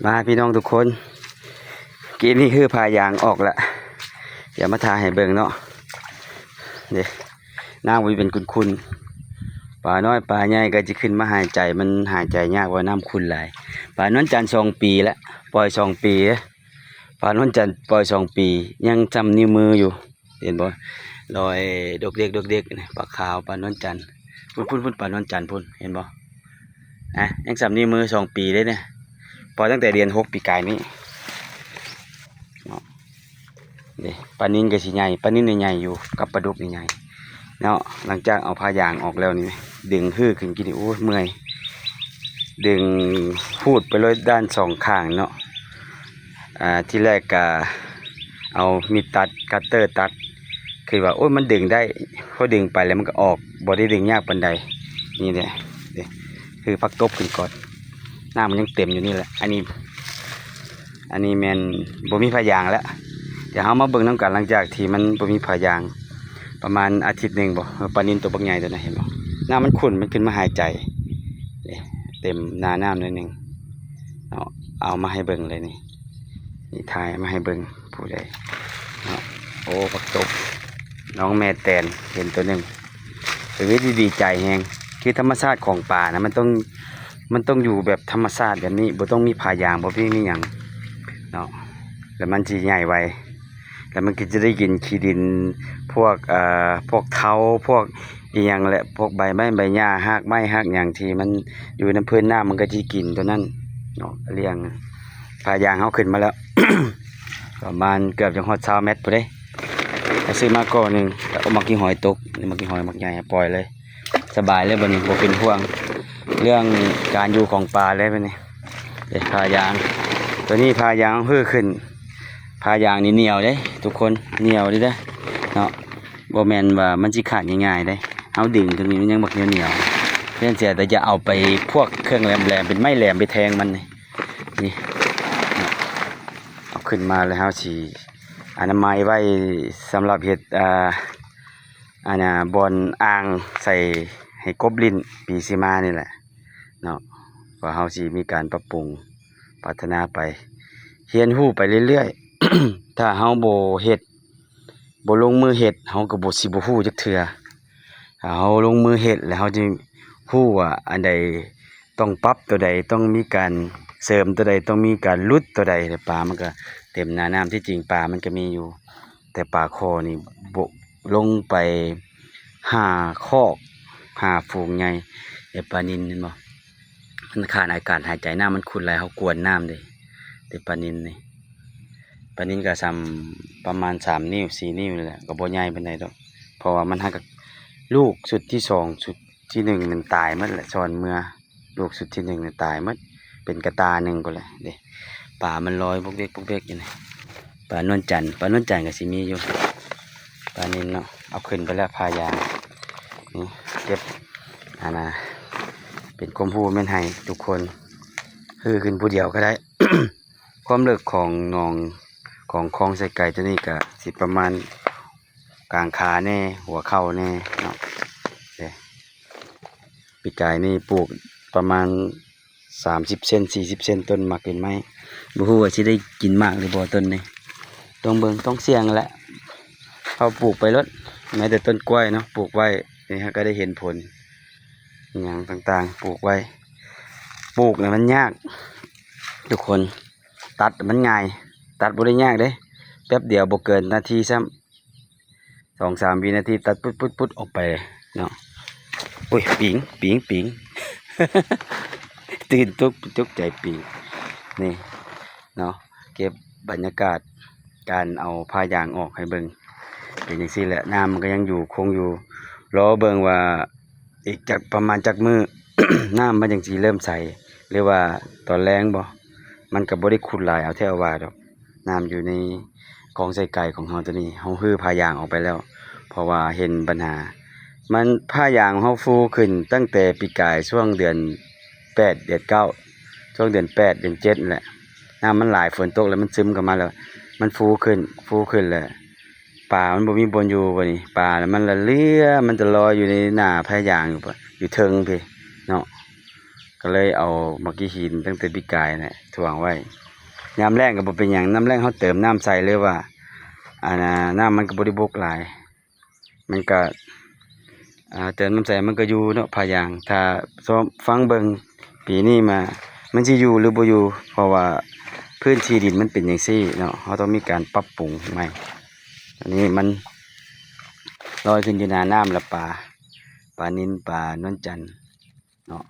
มาพี่น้องทุกคนกินนี่คือพายางออกละอย่ามาทาให้เบิ่งเนาะเดี๋ยวน้ำวิเป็นคุณปลาน้อยปลาใหญ่ก็จะขึ้นมาหายใจมันหายใจยากว่าน้ำคุณหลายปลานวลจันทร์2 ปีแล้วปล่อย2 ปีปลานวลจันทร์ปล่อย2 ปียังจำนิ้วมืออยู่เห็นบ่รอยดกเด็กปลาขาวปลานวลจันทร์พุ่นปลานวลจันทร์พุ่นเห็นบ่ยังจำนิ้วมือ2 ปีเลยเนี่ยพอตั้งแต่เดือน6 ปีกายนี้นี่ปลานิลก็สิใหญ่ปลานิลใหญ่อยู่กับปลาดุกใหญ่เนาะหลังจากเอาผ้ายางออกแล้วนี่ดึงฮื้อขึ้นกินโอ้เมื่อยดึงพูดไปเลยด้าน2 ข้างเนาะที่แรกก็เอามีดตัดคัตเตอร์ตัดคือว่าโอ้ยมันดึงได้พอดึงไปแล้วมันก็ออกบ่ได้ดึงยากปานใดนี่แหละคือพักตบขึ้นก่อนหน้ามันยังเต็มอยู่นี่แหละอันนี้แมนบ่มีผ้ายางแล้วเดี๋ยวเฮามาเบิ่งน้ำกันหลังจากที่มันบ่มีผ้ายางประมาณอาทิตย์หนึ่งบ่ปลานิลตัวบักใหญ่ตัวนั้นเห็นบ่น้ำมันขุ่นมันขึ้นมาหายใจเต็มหน้าน้ำนิดนึงเอามาให้เบิ่งเลยนี่ถ่ายมาให้เบิ่งผู้ใดโอ้ปักตบน้องแม่แตนเห็นตัวหนึ่งชีวิตดีใจแฮงคือธรรมชาติของป่านะมันต้องอยู่แบบธรรมชาติแบบนี้บ่ต้องมีผ้ายางบ่มีหยังเนาะแล้วมันสิใหญ่ไวแล้วมันก็จะได้กินขี้ดินพวกเท้าพวกอีหยังแหละพวกใบไม้ใบหญ้าหากไม้หากหยังที่มันอยู่ในพื้นน้ำมันก็สิกินตัวนั้นเนาะเลี้ยงผ้ายางเฮาขึ้นมาแล้ว ประมาณเกือบจะฮอด20 เมตรพุ่นเด้ซื้อมาก้อนนึงแล้วเอามากินหอยตกนี่มากินหอยมักใหญ่ปล่อยเลยสบายเลยบัดนี้บ่เป็นห่วงเรื่องการอยู่ของปลาเลยบัดนี้ผ้ายางตัวนี้ผ้ายางเพิ่มขึ้นผ้ายางนี่เหนียวเด้ทุกคนเหนียวเด้เนาะบ่แม่นว่ามันสิขาดง่ายๆเด้เฮาดึงตรงนี้มันยังบักเหนียวเรื่องเสียแต่จะเอาไปพวกเครื่องแหลมๆเป็นไม้แหลมไปแทงมันนี่เอาขึ้นมาแล้วเฮาสิอนามัยไว้สำหรับเฮ็ดบอนอ่างใส่ให้กบลิ้นปีสิมานี่แหละเนาะว่าเฮาสิมีการปรับปรุงพัฒนาไปเรียนรู้ไปเรื่อยๆ ถ้าเฮาบ่เฮ็ดบ่ลงมือเฮ็ดเฮาก็บ่สิบ่ฮู้จักเทื่อถ้าเฮาลงมือเฮ็ดแล้วเฮาจะฮู้ว่าอันใดต้องปรับตัวใดต้องมีการเสริมตัวใดต้องมีการลดตัวใดปลามันก็เต็มหน้าน้ำที่จริงปลามันก็มีอยู่แต่ปลาคอนี่บ่ลงไป5 คอก5 ฝูงใหญ่ปลานิลเห็นบ่มันขาดอากาศหายใจน้ำมันขุ่นหลายเฮากวนน้ำเด้แต่ปลานิลนี่ปลานิลก็ซ้ำประมาณ3 นิ้ว4 นิ้วนี่แหละก็บ่ใหญ่ปานใดดอกเพราะว่ามันหักลูกสุดที่2สุดที่1มันตายหมดแหละซ้อนเมื่อลูกสุดที่1มันตายหมดเป็นกระตาหนึ่งก็เลยเด้ป่ามันลอยพวกเด็กอยู่นี่ปลานวลจันทร์ก็สิมีอยู่ปลานิลเนาะเอาขึ้นไปแล้วพายางนี่เก็บเป็นความรู้แม่นให้ทุกคนคือขึ้นผู้เดียวก็ได้ ความลึกของหนองของคลองใส่ไก่ตัวนี้ก็สิประมาณกลางขาแน่หัวเข่าแน่เนาะปีกายนี่ปลูกประมาณ30 เซน40 เซนต้นหมากเป็นไม้บ่ฮู้ว่าสิได้กินมากหรือบ่ต้นนี้ต้องเบิ่งต้องเสี่ยงแหละเอาปลูกไปรถแม้แต่ต้นกล้วยเนาะปลูกไว้นี่ฮะก็ได้เห็นผลอย่างต่างๆปลูกไว้ปลูกเนี่ยมันยากทุกคนตัดมันง่ายตัดบ่ได้ยากเด้แป๊บเดียวบ่เกินนาทีซ้ำ2-3 วินาทีตัดปุ๊ดออกไปเนาะอุ้ยปิง ตื่นตกใจปิงนี่เนาะเก็บบรรยากาศการเอาผ้ายางออกให้เบิ่งเป็นจังซี่แหละน้ำมันก็ยังอยู่คงอยู่รอเบิ่งว่าอีกจากประมาณจักมื้อ น้ำมันจังสิเริ่มใสหรือว่าตอนแรงบ่มันก็บ่ได้ขุ่นหลายเอาแท้เอาว่าดอกน้ำอยู่ในกองใส่ไก่ของเฮาตัวนี้เฮาฮื้อผ้ายางออกไปแล้วเพราะว่าเห็นปัญหามันผ้ายางเฮาฟูขึ้นตั้งแต่ปีกายช่วงเดือน8เดือน9ช่วงเดือน8เดือน7นั่นแหละน้ำมันหลายฝนตกแล้วมันซึมเข้ามาแล้วมันฟูขึ้นแหละปลามันบ่มีบนอยู่บัดนี้ปลามันละเลื่อมันจะลอยอยู่ในหน้าผ้ายางอยู่เทิงพี่เนาะ ก็เลยเอามักกี้หินตั้งแต่ปีกายน่ะถ่วงไว้ยามแรงก็บ่เป็นหยังน้ำแรงเขาเติมน้ำใส่เลยว่าน้ำมันก็บ่ได้บกหลายมันก็เติมน้ำใส่มันก็อยู่เนาะพะยางถ้าฟังเบิ่งปีนี้มามันสิอยู่หรือบ่อยู่เพราะว่าพื้นที่ดินมันเป็นจังซี่เนาะเราต้องมีการปรับปรุงใหม่อันนี้มันลอยขึ้นอยู่หน้าน้ำละปลานิลปลานวลจันทร์เนาะ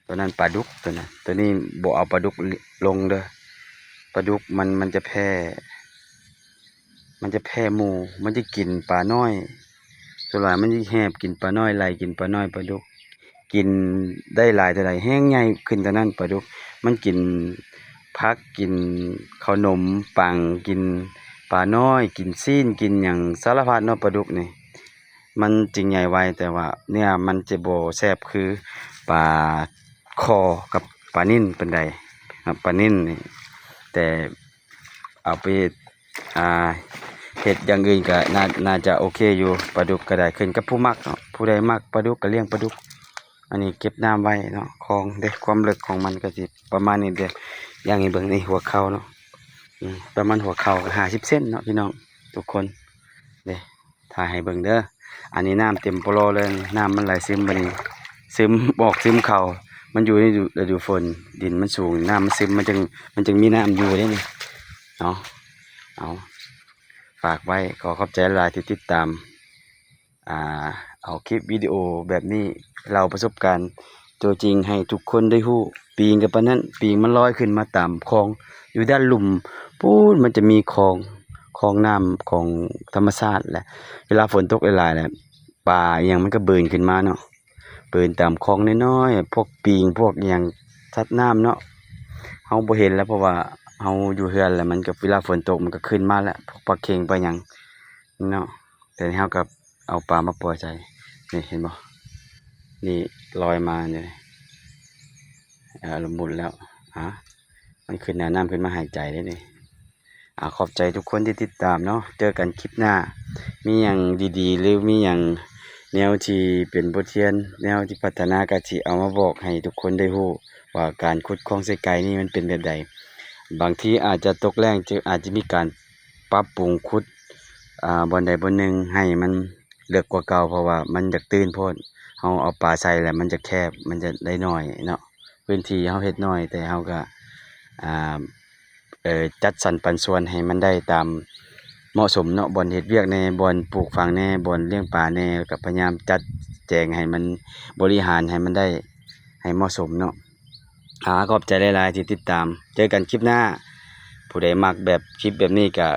ตัวนั้นปลาดุกตัวนั้นตัวนี้บ่เอาปลาดุกลงเด้อปลาดุกมันจะแพร่หมู่มันจะกินปลาน้อยส่วนหลายมันจะแหบกินปลาน้อยไล่กินปลาน้อยปลาดุกกินได้หลายเท่าใดแห้งใหญ่ขึ้นเท่านั้นปลาดุกมันกินผักกินขนมปังกินปลาน้อยกินซีนกินหยังสารพัดเนาะปลาดุกนี่มันจริงใหญ่ไวแต่ว่าเนี่ยมันจะบ่แซ่บคือปลาคอกับปลานิ่นเป็นใดครับปลานิ่นนี่แต่เอาไปเฮ็ดอย่างอื่นก็น่าจะโอเคอยู่ปลาดุกก็ได้ขึ้นกับผู้มักเนาะผู้ใดมักปลาดุกก็เลี้ยงปลาดุกอันนี้เก็บน้ำไว้เนาะคลองเด้ความลึกของมันก็สิประมาณนี้เด้อย่างนี้เบิ่งนี่หัวเข่าเนาะประมาณหัวเข่าก็50 เซนเนาะพี่น้องทุกคนเด้ถ่ายให้เบิ่งเด้ออันนี้น้ำเต็มปลอเลยน้ำมันไหลซึมบัดนี้ซึมบอกซึมเข่ามันอยู่ในฤดูฝนดินมันสูงน้ำมันซึมมันจึงมีน้ำอยู่ได้นี่เนาะฝากไว้ขอขอบใจหลายที่ติดตามเอาคลิปวิดีโอแบบนี้เราประสบการณ์ตัวจริงให้ทุกคนได้ฮู้ปีงกับปานนั้นปีงมันลอยขึ้นมาตามคลองอยู่ด้านหลุมปู๊ดมันจะมีคลองน้ำของธรรมชาติแหละเวลาฝนตกหลายๆแหละปลาอหยังมันก็เบิ่นขึ้นมาเนาะเบิ่นตามคลองน้อยๆพวกปีงพวกอหยังสัตว์น้ำเนาะเฮาบ่เห็นแล้วเพราะว่าเฮาอยู่เฮือนแล้วมันก็เวลาฝนตกมันก็ขึ้นมาแล้วพวกปลาเค็งปลาหยังเนาะแต่เฮาก็เอาปลามาปล่อยใจนี่เห็นบ่นี่ลอยมาเนี่ยหมุนแล้วมันขึ้นหน้าน้ำขึ้นมาหายใจได้นี่ขอบใจทุกคนที่ติดตามเนาะเจอกันคลิปหน้ามีอย่างดีๆหรือมีอย่างแนวที่เป็นบทเรียนแนวที่พัฒนากะสิเอามาบอกให้ทุกคนได้รู้ว่าการขุดคลองไส้ไก่นี่มันเป็นแบบใดบางทีอาจจะตกแรงอาจจะมีการปรับปรุงขุดบ่อนใดบ่อนหนึ่งให้มันเลือกกว่าเก่าเพราะว่ามันอยากตื้นโพดเฮาเอาปลาใส่แล้วมันจะแคบมันจะได้น้อยเนาะพื้นที่เฮาเฮ็ดน้อยแต่เฮาก็จัดสรรปันส่วนให้มันได้ตามเหมาะสมเนาะบ่อนเฮ็ดเวียกแน่บ่อนปลูกฝังแน่บ่อนเลี้ยงปลาแน่ก็พยายามจัดแจงให้มันบริหารให้มันได้ให้เหมาะสมเนาะขอบใจหลายๆที่ติดตามเจอกันคลิปหน้าผู้ใดมักแบบคลิปแบบนี้ก็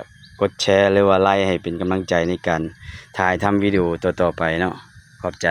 กดแชร์หรือว่าไลค์ให้เป็นกำลังใจในการถ่ายทำวิดีโอต่อๆไปเนาะขอบใจ